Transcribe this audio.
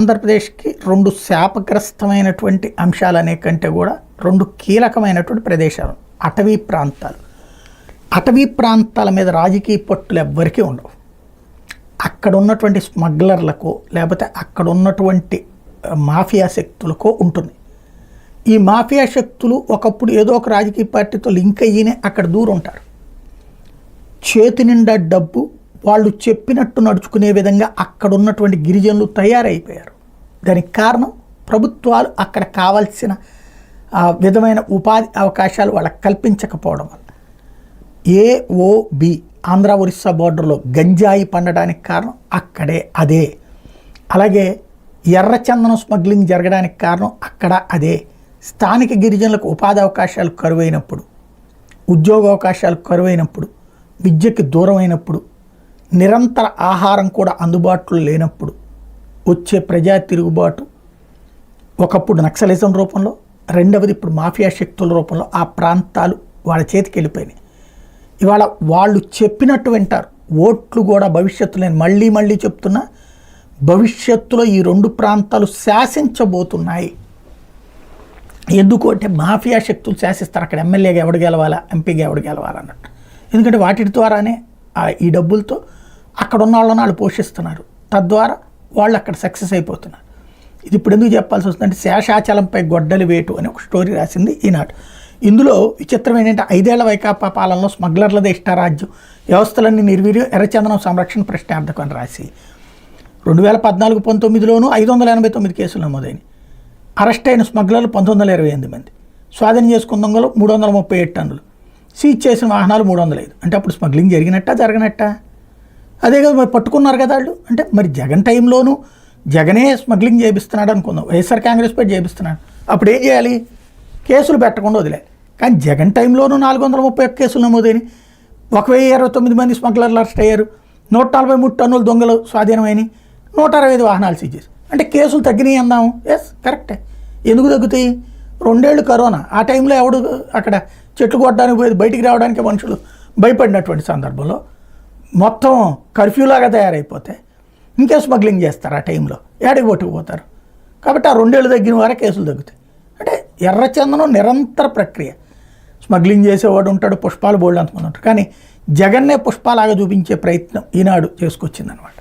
ఆంధ్రప్రదేశ్కి రెండు శాపగ్రస్తమైనటువంటి అంశాలు అనే కంటే కూడా రెండు కీలకమైనటువంటి ప్రదేశాలు అటవీ ప్రాంతాలు. అటవీ ప్రాంతాల మీద రాజకీయ పట్టులు ఎవ్వరికీ ఉండవు. అక్కడ ఉన్నటువంటి స్మగ్లర్లకు లేకపోతే అక్కడ ఉన్నటువంటి మాఫియా శక్తులకో ఉంటుంది. ఈ మాఫియా శక్తులు ఒకప్పుడు ఏదో ఒక రాజకీయ పార్టీతో లింక్ అయ్యినే అక్కడ దూరం ఉంటారు. చేతి నిండా డబ్బు, వాళ్ళు చెప్పినట్టు నడుచుకునే విధంగా అక్కడ ఉన్నటువంటి గిరిజనులు తయారైపోయారు. దానికి కారణం ప్రభుత్వాలు అక్కడ కావాల్సిన విధమైన ఉపాధి అవకాశాలు వాళ్ళకి కల్పించకపోవడం వల్ల. ఏఓబి ఆంధ్ర ఒరిస్సా బోర్డర్లో గంజాయి పండడానికి కారణం అక్కడే అదే. అలాగే ఎర్రచందనం స్మగ్లింగ్ జరగడానికి కారణం అక్కడ అదే. స్థానిక గిరిజనులకు ఉపాధి అవకాశాలు కరువైనప్పుడు, ఉద్యోగ అవకాశాలు కరువైనప్పుడు, విద్యకి దూరమైనప్పుడు, నిరంతర ఆహారం కూడా అందుబాటులో లేనప్పుడు వచ్చే ప్రజా తిరుగుబాటు ఒకప్పుడు నక్సలిజం రూపంలో, రెండవది ఇప్పుడు మాఫియా శక్తుల రూపంలో ఆ ప్రాంతాలు వాళ్ళ చేతికి వెళ్ళిపోయినాయి. ఇవాళ వాళ్ళు చెప్పినట్టు వింటారు. ఓట్లు కూడా భవిష్యత్తులో, నేను మళ్ళీ చెప్తున్నా, భవిష్యత్తులో ఈ రెండు ప్రాంతాలు శాసించబోతున్నాయి. ఎందుకు అంటే మాఫియా శక్తులు శాసిస్తారు. అక్కడ ఎమ్మెల్యేగా ఎవడు గెలవాలా, ఎంపీగా ఎవడు గెలవాలన్నట్టు. ఎందుకంటే వాటి ద్వారానే ఈ డబ్బులతో అక్కడ ఉన్న వాళ్ళని వాళ్ళు పోషిస్తున్నారు. తద్వారా వాళ్ళు అక్కడ సక్సెస్ అయిపోతున్నారు. ఇది ఇప్పుడు ఎందుకు చెప్పాల్సి వస్తుందంటే, శేషాచలంపై గొడ్డలి వేటు అని ఒక స్టోరీ రాసింది ఈనాడు. ఇందులో విచిత్రం ఏంటంటే, 5 ఏళ్ల వైకాపా పాలనలో స్మగ్లర్లదే ఇష్టారాజ్యం, వ్యవస్థలన్నీ నిర్వీర్యం, ఎర్రచందనం సంరక్షణ ప్రశ్నార్థకం అని రాసి 2014-19లోనూ 589 కేసులు నమోదైనవి. అరెస్ట్ అయిన స్మగ్లర్లు 1928 మంది, స్వాధీనం చేసుకున్న దొంగలు 337 టన్నులు, సీజ్ చేసిన వాహనాలు 305. అంటే అప్పుడు స్మగ్లింగ్ జరగనట్ట? అదే కదా మరి పట్టుకున్నారు కదా వాళ్ళు. అంటే మరి జగన్ టైంలోనూ జగనే స్మగ్లింగ్ చేపిస్తున్నాడు అనుకుందాం, వైఎస్ఆర్ కాంగ్రెస్ పార్టీ చేపిస్తున్నాడు. అప్పుడు ఏం చేయాలి? కేసులు పెట్టకుండా వదిలేదు. కానీ జగన్ టైంలోనూ 431 కేసులు నమోదైనవి, 1029 మంది స్మగ్లర్లు అరెస్ట్ అయ్యారు, 143 టన్నులు దొంగలు స్వాధీనమైనవి, 165 వాహనాలు సీజ్ చేసి. అంటే కేసులు తగ్గినాయి అందాము. ఎస్, కరెక్టే. ఎందుకు తగ్గుతాయి? 2 ఏళ్ళు కరోనా. ఆ టైంలో ఎవడు అక్కడ చెట్లు కొట్టడానికి పోయేది, బయటికి రావడానికి మనుషులు భయపడినటువంటి సందర్భంలో మొత్తం కర్ఫ్యూలాగా తయారైపోతే ఇంకే స్మగ్లింగ్ చేస్తారు. ఆ టైంలో ఏడికి పట్టుకుపోతారు. కాబట్టి ఆ 2 ఏళ్ళు తగ్గిన వారే కేసులు తగ్గుతాయి. అంటే ఎర్రచందనం నిరంతర ప్రక్రియ. స్మగ్లింగ్ చేసేవాడు ఉంటాడు, పుష్పాలు బోల్డ్ అంతమంది ఉంటారు. కానీ జగన్నే పుష్పాలాగా చూపించే ప్రయత్నం ఈనాడు చేసుకొచ్చిందనమాట.